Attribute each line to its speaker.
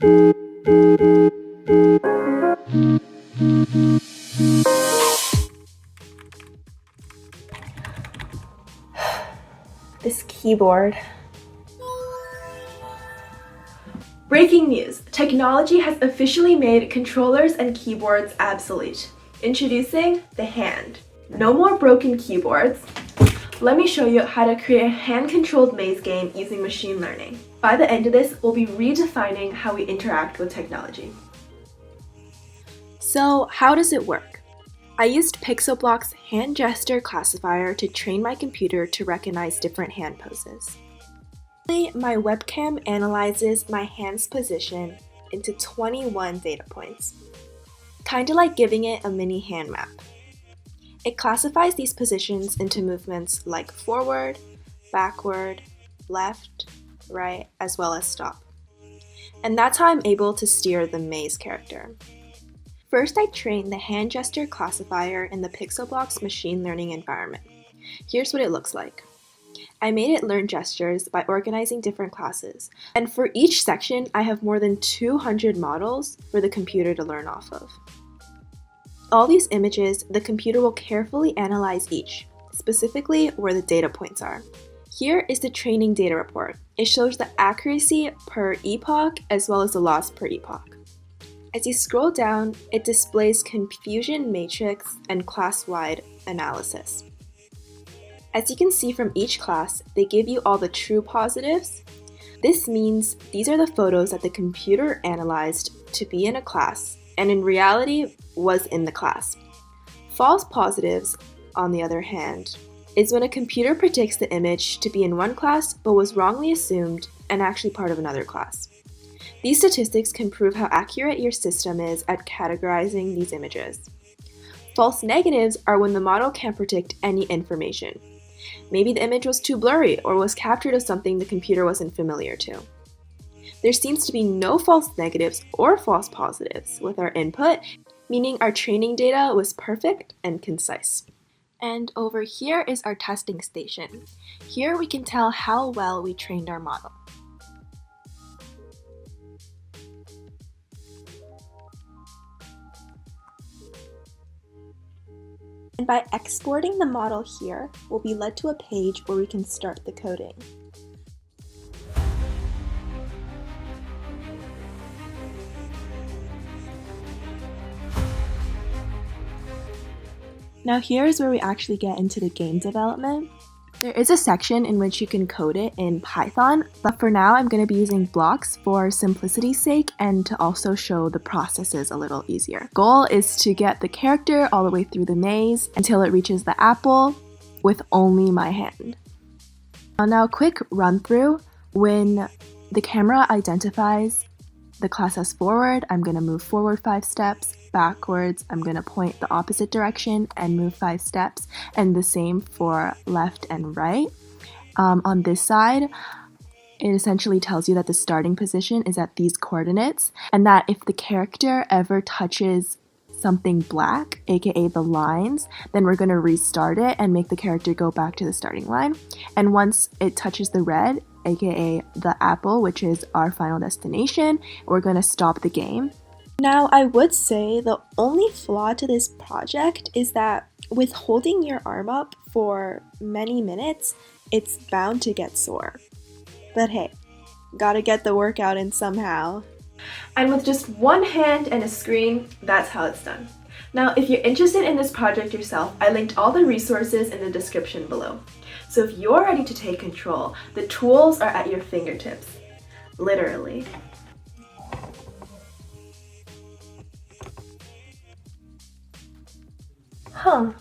Speaker 1: This keyboard. Breaking news! Technology has officially made controllers and keyboards obsolete. Introducing the hand. No more broken keyboards. Let me show you how to create a hand-controlled maze game using machine learning. By the end of this, we'll be redefining how we interact with technology. So, how does it work? I used Pixelblock's hand gesture classifier to train my computer to recognize different hand poses. My webcam analyzes my hand's position into 21 data points, kinda like giving it a mini hand map. It classifies these positions into movements like forward, backward, left, right, as well as stop. And that's how I'm able to steer the maze character. First, I trained the hand gesture classifier in the Pixelblock's machine learning environment. Here's what it looks like. I made it learn gestures by organizing different classes, and for each section, I have more than 200 models for the computer to learn off of. All these images, the computer will carefully analyze each, specifically where the data points are. Here is the training data report. It shows the accuracy per epoch as well as the loss per epoch. As you scroll down, it displays confusion matrix and class-wide analysis. As you can see from each class, they give you all the true positives. This means these are the photos that the computer analyzed to be in a class, and in reality was in the class. False positives, on the other hand, is when a computer predicts the image to be in one class but was wrongly assumed and actually part of another class. These statistics can prove how accurate your system is at categorizing these images. False negatives are when the model can't predict any information. Maybe the image was too blurry or was captured as something the computer wasn't familiar to. There seems to be no false negatives or false positives with our input, meaning our training data was perfect and concise. And over here is our testing station. Here we can tell how well we trained our model. And by exporting the model here, we'll be led to a page where we can start the coding. Now here's where we actually get into the game development. There is a section in which you can code it in Python, but for now I'm going to be using blocks for simplicity's sake and to also show the processes a little easier. Goal is to get the character all the way through the maze until it reaches the apple with only my hand. Now a quick run through. When the camera identifies the class as forward, I'm going to move forward 5 steps. Backwards, I'm going to point the opposite direction and move 5 steps, and the same for left and right. On this side, it essentially tells you that the starting position is at these coordinates, and that if the character ever touches something black, aka the lines, then we're going to restart it and make the character go back to the starting line. And once it touches the red, aka the apple, which is our final destination, we're going to stop the game. Now, I would say the only flaw to this project is that with holding your arm up for many minutes, it's bound to get sore. But hey, gotta get the workout in somehow. And with just one hand and a screen, that's how it's done. Now, if you're interested in this project yourself, I linked all the resources in the description below. So if you're ready to take control, the tools are at your fingertips. Literally. Huh.